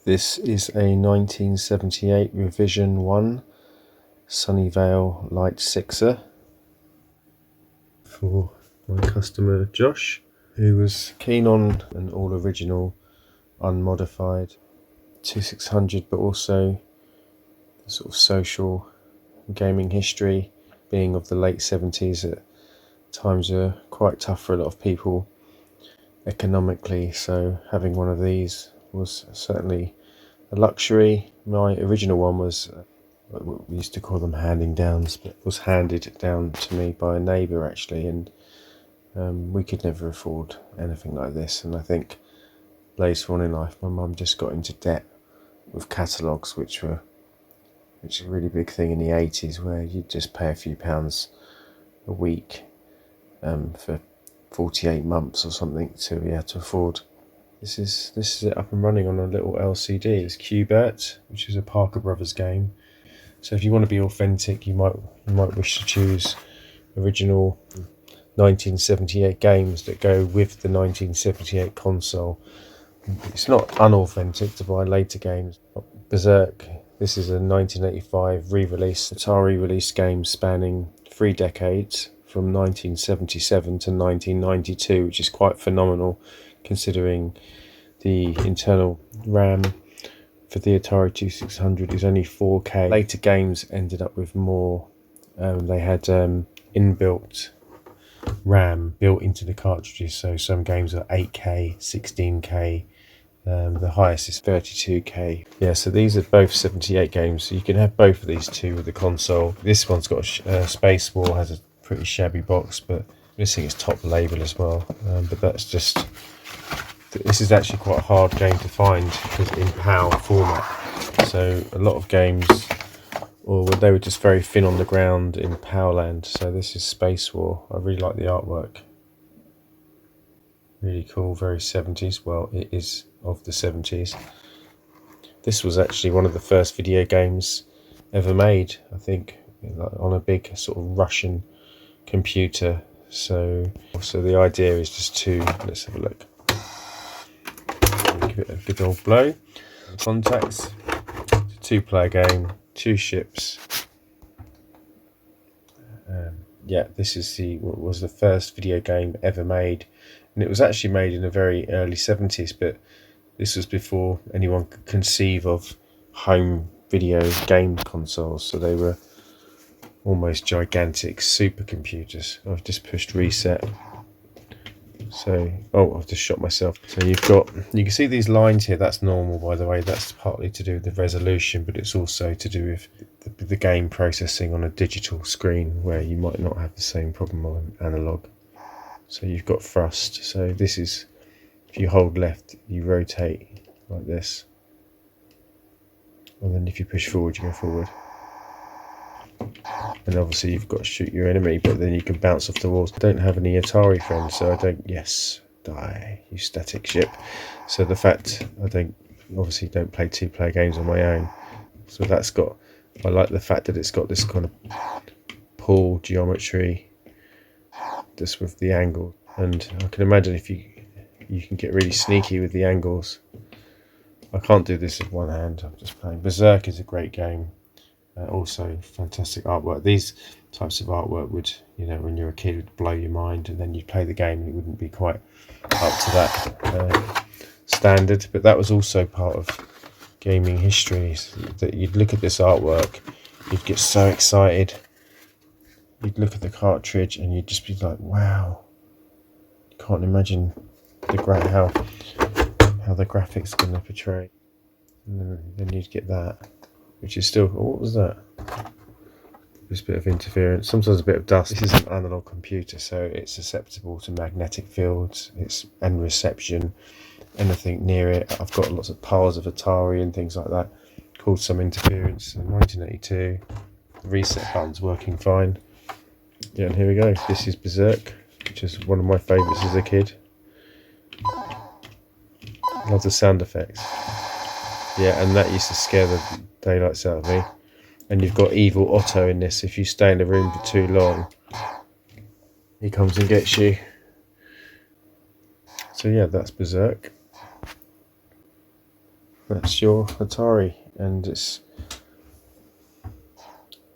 This is a 1978 revision 1 Sunnyvale Light 6er for my customer Josh, who was keen on an all original unmodified 2600, but also the sort of social gaming history being of the late 70s. At times are quite tough for a lot of people economically, so having one of these was certainly a luxury. My original one was, we used to call them handing downs, but was handed down to me by a neighbour actually, and we could never afford anything like this. And I think later on in life my mum just got into debt with catalogues, which are a really big thing in the 80s, where you'd just pay a few pounds a week for 48 months or something to afford. This is it up and running on a little LCD. It's Qbert, which is a Parker Brothers game. So if you want to be authentic, you might wish to choose original 1978 games that go with the 1978 console. It's not unauthentic to buy later games. Berserk. This is a 1985 re-release, Atari release game spanning 3 decades, from 1977 to 1992, which is quite phenomenal considering the internal RAM for the Atari 2600 is only 4K. Later games ended up with more. They had inbuilt RAM built into the cartridges, so some games are 8K, 16K. The highest is 32K. Yeah, so these are both 78 games, so you can have both of these two with the console. This one's got a Space War, has a pretty shabby box, but missing its top label as well. But that's just, this is actually quite a hard game to find because in PAL format. So a lot of games, or they were just very thin on the ground in PAL land. So this is Space War. I really like the artwork. Really cool, very 70s. Well, it is of the 70s. This was actually one of the first video games ever made, I think, on a big sort of Russian computer. So the idea is just to, let's have a look, give it a good old blow. Contacts, 2-player game, 2 ships. Yeah, this is what was the first video game ever made, and it was actually made in the very early 70s, but this was before anyone could conceive of home video game consoles, so they were almost gigantic supercomputers. I've just pushed reset. So, I've just shot myself. So you can see these lines here. That's normal, by the way. That's partly to do with the resolution, but it's also to do with the game processing on a digital screen, where you might not have the same problem on analog. So you've got thrust. So this is, if you hold left, you rotate like this, and then if you push forward, you go forward. And obviously you've got to shoot your enemy, but then you can bounce off the walls. I don't have any Atari friends, so I don't. Yes, die, you static ship. So the fact I obviously don't play 2-player games on my own. So I like the fact that it's got this kind of pull geometry, just with the angle. And I can imagine if you can get really sneaky with the angles. I can't do this with one hand. I'm just playing. Berserk is a great game. Also fantastic artwork. These types of artwork would, when you're a kid, would blow your mind, and then you'd play the game and it wouldn't be quite up to that standard. But that was also part of gaming history, that you'd look at this artwork, you'd get so excited, you'd look at the cartridge and you'd just be like, wow, you can't imagine how the graphics are going to portray. And then you'd get that, which is still, what was that? Just a bit of interference, sometimes a bit of dust. This is an analog computer, so it's susceptible to magnetic fields and reception, anything near it. I've got lots of piles of Atari and things like that, caused some interference. In 1982, the reset button's working fine. Yeah, and here we go. This is Berserk, which is one of my favourites as a kid. Love the sound effects. Yeah, and that used to scare the daylights out of me. And you've got Evil Otto in this. If you stay in the room for too long, he comes and gets you. So yeah, that's Berserk. that's your Atari, and it's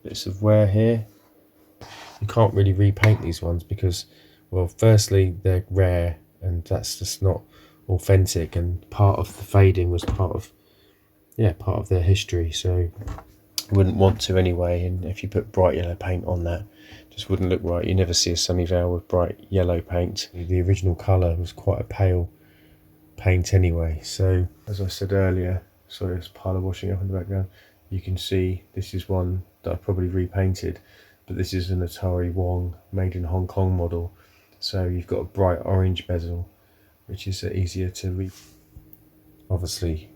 bits of wear here. You can't really repaint these ones because, well, firstly they're rare and that's just not authentic, and part of the fading was part of their history, so I wouldn't want to anyway. And if you put bright yellow paint on that, it just wouldn't look right. You never see a Sunnyvale with bright yellow paint. The original colour was quite a pale paint anyway, so as I said earlier, sorry, there's a pile of washing up in the background, you can see this is one that I probably repainted, but this is an Atari Wong made in Hong Kong model, so you've got a bright orange bezel, which is easier to obviously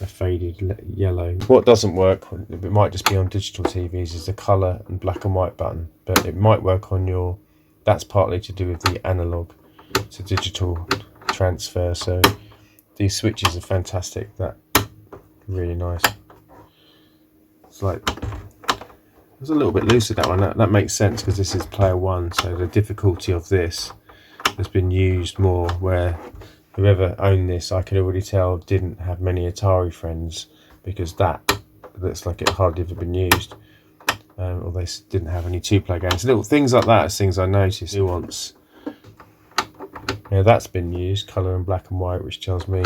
a faded yellow. What doesn't work, it might just be on digital TVs, is the colour and black and white button, but it might work on your, that's partly to do with the analog to digital transfer. So these switches are fantastic, that really nice. It's like, it's a little bit loose with that one. That makes sense because this is player one, so the difficulty of this has been used more, where whoever owned this, I could already tell, didn't have many Atari friends, because that looks like it hardly ever been used, or they didn't have any two-player games. Little things like that are things I noticed. Nuance. Yeah, that's been used, colour and black and white, which tells me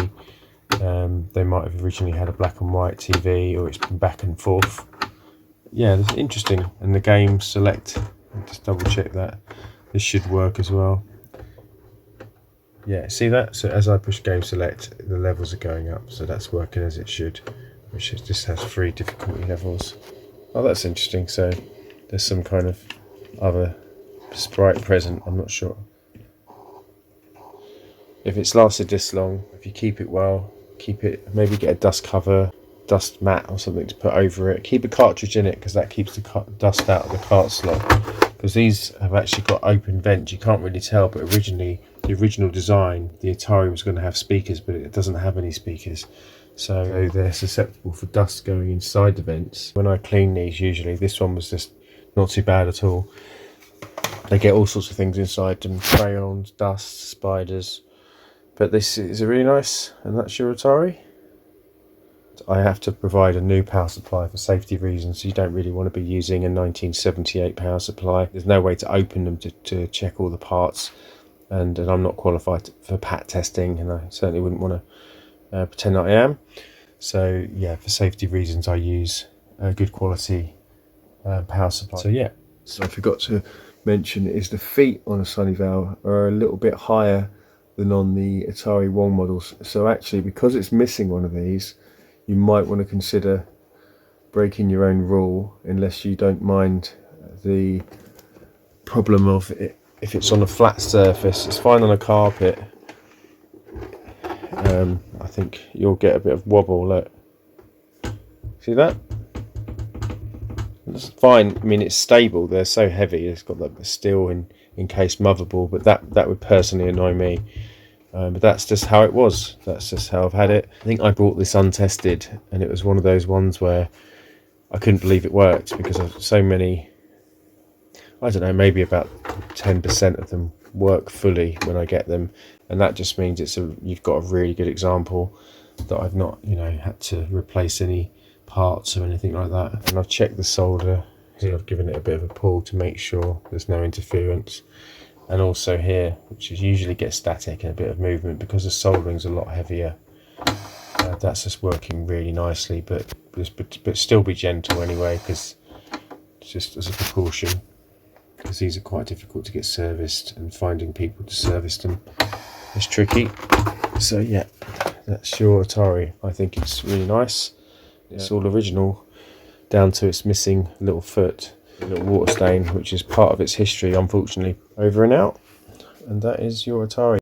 they might have originally had a black and white TV, or it's been back and forth. Yeah, that's interesting. And the game select, I'll just double check that this should work as well. Yeah, see that? So as I push game select, the levels are going up, so that's working as it should, which just has 3 difficulty levels. Oh, that's interesting. So there's some kind of other sprite present, I'm not sure. If it's lasted this long, if you keep it well, keep it, maybe get a dust cover, dust mat or something to put over it. Keep a cartridge in it because that keeps the dust out of the cart slot. Because these have actually got open vents, you can't really tell, but originally, the original design, the Atari was going to have speakers, but it doesn't have any speakers. So they're susceptible for dust going inside the vents. When I clean these, usually, this one was just not too bad at all. They get all sorts of things inside them, crayons, dust, spiders. But this is really nice, and that's your Atari. I have to provide a new power supply for safety reasons. You don't really want to be using a 1978 power supply. There's no way to open them to check all the parts, and I'm not qualified for PAT testing, and I certainly wouldn't want to pretend that I am. So yeah, for safety reasons I use a good quality power supply. So yeah, so I forgot to mention is the feet on a Sunnyvale are a little bit higher than on the Atari Wong models. So actually, because it's missing one of these, you might want to consider breaking your own rule, unless you don't mind the problem of it. If it's on a flat surface, it's fine on a carpet. I think you'll get a bit of wobble. Look, see that? It's fine. I mean, it's stable. They're so heavy. It's got like the steel encased motherboard, but that would personally annoy me. But that's just how it was. That's just how I've had it. I think I bought this untested, and it was one of those ones where I couldn't believe it worked, because of so many, I don't know, maybe about 10% of them work fully when I get them, and that just means you've got a really good example that I've not, had to replace any parts or anything like that. And I've checked the solder here. I've given it a bit of a pull to make sure there's no interference. And also here, which usually gets static and a bit of movement because the soldering's a lot heavier. That's just working really nicely, but still be gentle anyway, because just as a precaution, because these are quite difficult to get serviced, and finding people to service them is tricky. So yeah, that's your Atari. I think it's really nice. It's all original, down to its missing little foot. A little water stain, which is part of its history, unfortunately. Over and out, and that is your Atari.